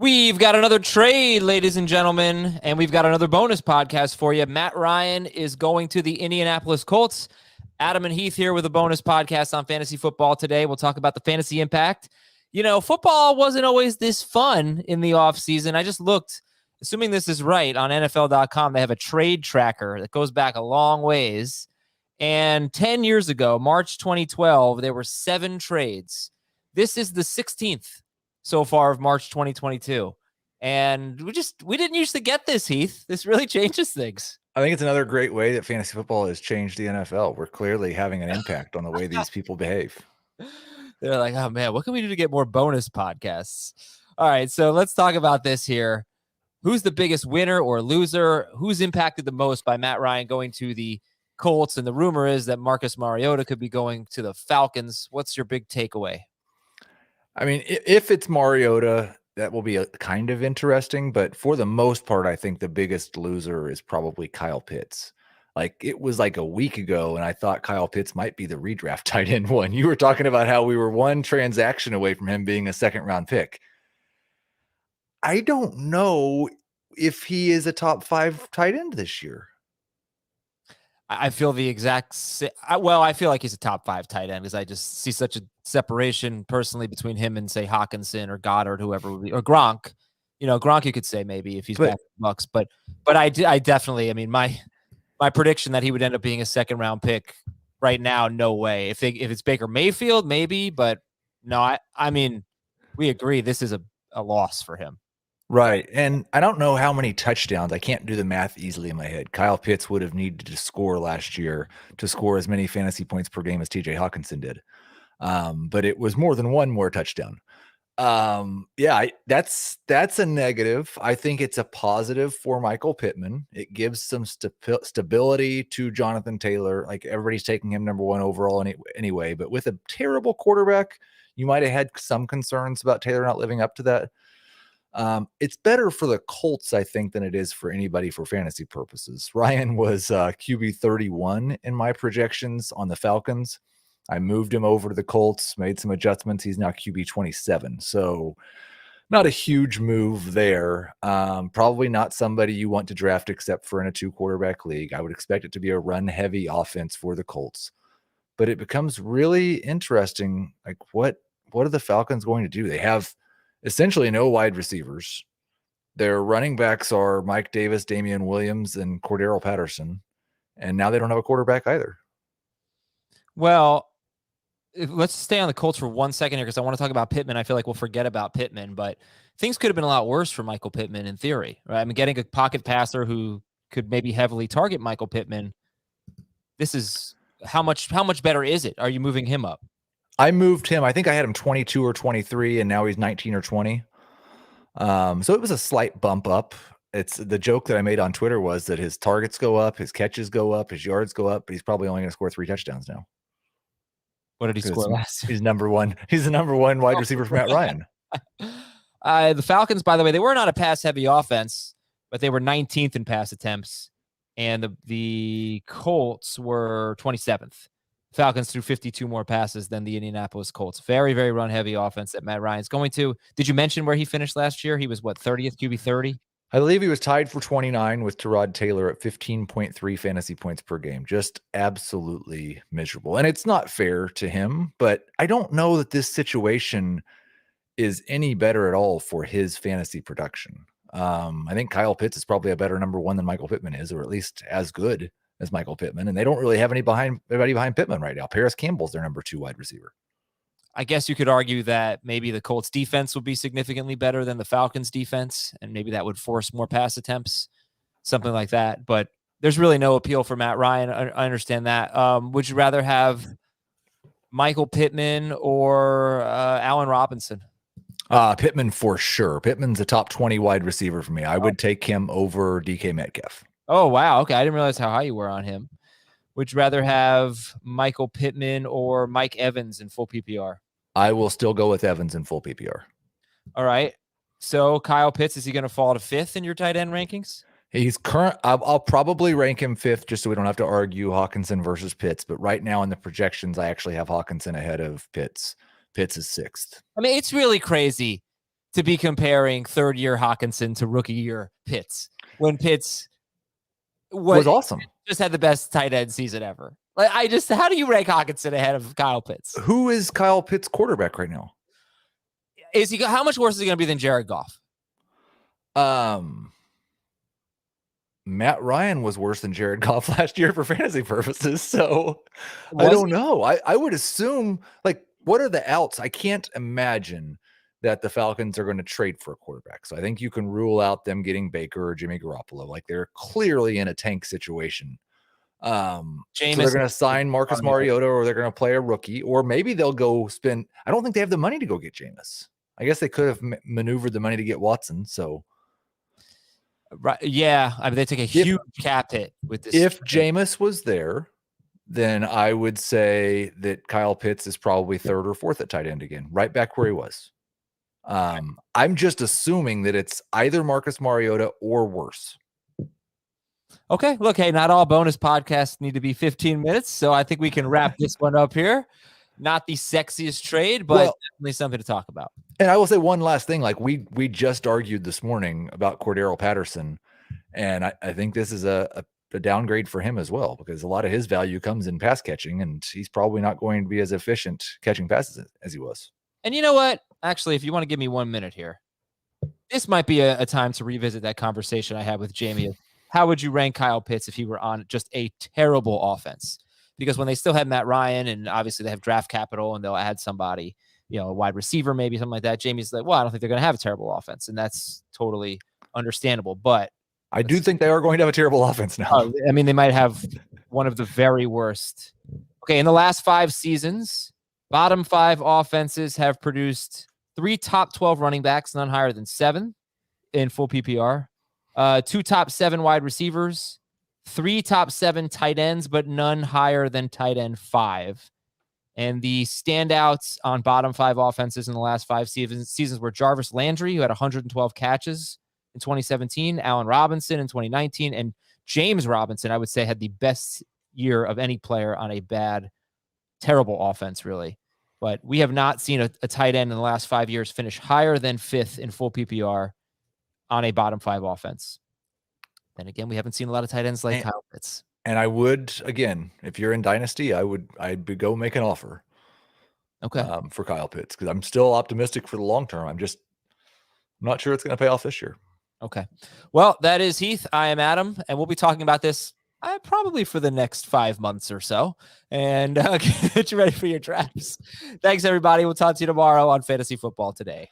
We've got another trade, ladies and gentlemen, and we've got another bonus podcast for you. Matt Ryan is going to the Indianapolis Colts. Adam and Heath here with a bonus podcast on fantasy football today. We'll talk about the fantasy impact. You know, football wasn't always this fun in the offseason. I just looked, assuming this is right, on NFL.com. They have a trade tracker that goes back a long ways. And 10 years ago, March 2012, there were 7 trades. This is the 16th so far of March 2022. And we didn't used to get this, Heath. This really changes things. I think it's another great way that fantasy football has changed the NFL. We're clearly having an impact on the way these people behave. They're like, oh man, what can we do to get more bonus podcasts? All right, so let's talk about this here. Who's the biggest winner or loser? Who's impacted the most by Matt Ryan going to the Colts? And the rumor is that Marcus Mariota could be going to the Falcons. What's your big takeaway? I mean, if it's Mariota, that will be kind of interesting. But for the most part, I think the biggest loser is probably Kyle Pitts. Like, it was like a week ago, and I thought Kyle Pitts might be the redraft tight end one. You were talking about how we were one transaction away from him being a second-round pick. I don't know if he is a top 5 tight end this year. I feel the exact well, I feel like he's a top 5 tight end because I just see such a separation personally between him and, say, Hawkinson or Goddard, whoever would be, or Gronk. You know, Gronk you could say maybe if he's back in the Bucks. But I definitely, I mean, my prediction that he would end up being a second-round pick right now, no way. If it's Baker Mayfield, maybe, but no, I mean, we agree this is a loss for him. Right. And I don't know how many touchdowns. I can't do the math easily in my head. Kyle Pitts would have needed to score last year to score as many fantasy points per game as TJ Hawkinson did. But it was more than one more touchdown. That's a negative. I think it's a positive for Michael Pittman. It gives some stability to Jonathan Taylor. Like, everybody's taking him number 1 overall anyway. But with a terrible quarterback, you might have had some concerns about Taylor not living up to that. It's better for the Colts, I think, than it is for anybody for fantasy purposes. Ryan was QB 31 in my projections on the Falcons. I moved him over to the Colts, made some adjustments. He's now QB 27. So not a huge move there. Probably not somebody you want to draft except for in a 2-quarterback league. I would expect it to be a run-heavy offense for the Colts. But it becomes really interesting. Like, what are the Falcons going to do? They have essentially no wide receivers. Their running backs are Mike Davis, Damian Williams, and Cordero Patterson. And now they don't have a quarterback either. Well, let's stay on the Colts for 1 second here because I want to talk about Pittman. I feel like we'll forget about Pittman, but things could have been a lot worse for Michael Pittman in theory, right? I mean, getting a pocket passer who could maybe heavily target Michael Pittman. This is how much better is it? Are you moving him up? I moved him. I think I had him 22 or 23, and now he's 19 or 20. So it was a slight bump up. It's the joke that I made on Twitter was that his targets go up, his catches go up, his yards go up, but he's probably only going to score 3 touchdowns now. What did he score last year? He's number 1. He's the number 1 wide receiver for Matt Ryan. The Falcons, by the way, they were not a pass-heavy offense, but they were 19th in pass attempts, and the Colts were 27th. Falcons threw 52 more passes than the Indianapolis Colts. Very, very run-heavy offense that Matt Ryan's going to. Did you mention where he finished last year? He was, 30th, QB 30? I believe he was tied for 29 with Tyrod Taylor at 15.3 fantasy points per game. Just absolutely miserable. And it's not fair to him, but I don't know that this situation is any better at all for his fantasy production. I think Kyle Pitts is probably a better number 1 than Michael Pittman is, or at least as good as Michael Pittman, and they don't really have anybody behind Pittman right now. Paris Campbell's their number 2 wide receiver. I guess you could argue that maybe the Colts defense would be significantly better than the Falcons defense, and maybe that would force more pass attempts, something like that. But there's really no appeal for Matt Ryan. I understand that. Would you rather have Michael Pittman or Allen Robinson? Pittman for sure. Pittman's a top 20 wide receiver for me. I would take him over DK Metcalf. Oh, wow. Okay. I didn't realize how high you were on him. Would you rather have Michael Pittman or Mike Evans in full PPR? I will still go with Evans in full PPR. All right. So Kyle Pitts, is he going to fall to 5th in your tight end rankings? He's current. I'll probably rank him 5th just so we don't have to argue Hawkinson versus Pitts. But right now in the projections, I actually have Hawkinson ahead of Pitts. Pitts is 6th. I mean, it's really crazy to be comparing third-year Hawkinson to rookie-year Pitts when Pitts was awesome. Just had the best tight end season ever. Like, how do you rank Hawkinson ahead of Kyle Pitts? Who is Kyle Pitts' quarterback right now? How much worse is he going to be than Jared Goff? Matt Ryan was worse than Jared Goff last year for fantasy purposes. So I don't know. I would assume, like, what are the outs? I can't imagine that the Falcons are going to trade for a quarterback. So I think you can rule out them getting Baker or Jimmy Garoppolo. Like, they're clearly in a tank situation. So they're going to sign Marcus Mariota, or they're going to play a rookie, or maybe they'll go spend. I don't think they have the money to go get Jameis. I guess they could have maneuvered the money to get Watson. So, right, yeah, I mean, they take a huge cap hit with this. If Jameis was there, then I would say that Kyle Pitts is probably third or fourth at tight end again, right back where he was. I'm just assuming that it's either Marcus Mariota or worse. Okay, look, hey, not all bonus podcasts need to be 15 minutes, so I think we can wrap this one up here. Not the sexiest trade, but definitely something to talk about. And I will say one last thing. Like, we just argued this morning about Cordero Patterson, and I think this is a downgrade for him as well, because a lot of his value comes in pass catching, and he's probably not going to be as efficient catching passes as he was. And you know what? Actually, if you want to give me 1 minute here, this might be a time to revisit that conversation I had with Jamie. How would you rank Kyle Pitts if he were on just a terrible offense? Because when they still have Matt Ryan, and obviously they have draft capital, and they'll add somebody, a wide receiver, maybe something like that. Jamie's like, well, I don't think they're going to have a terrible offense, and that's totally understandable. But I do think they are going to have a terrible offense now. I mean, they might have one of the very worst. Okay, in the last 5 seasons, bottom 5 offenses have produced 3 top 12 running backs, none higher than 7 in full PPR. 2 top 7 wide receivers, 3 top 7 tight ends, but none higher than tight end 5. And the standouts on bottom 5 offenses in the last 5 seasons were Jarvis Landry, who had 112 catches in 2017, Allen Robinson in 2019, and James Robinson, I would say, had the best year of any player on a terrible offense, really. But we have not seen a tight end in the last 5 years finish higher than 5th in full PPR on a bottom 5 offense. And again, we haven't seen a lot of tight ends like Kyle Pitts. And I would, again, if you're in Dynasty, I'd go make an offer. Okay. For Kyle Pitts, because I'm still optimistic for the long term. I'm not sure it's going to pay off this year. Okay. Well, that is Heath. I am Adam, and we'll be talking about this probably for the next 5 months or so, and get you ready for your drafts. Thanks, everybody. We'll talk to you tomorrow on Fantasy Football Today.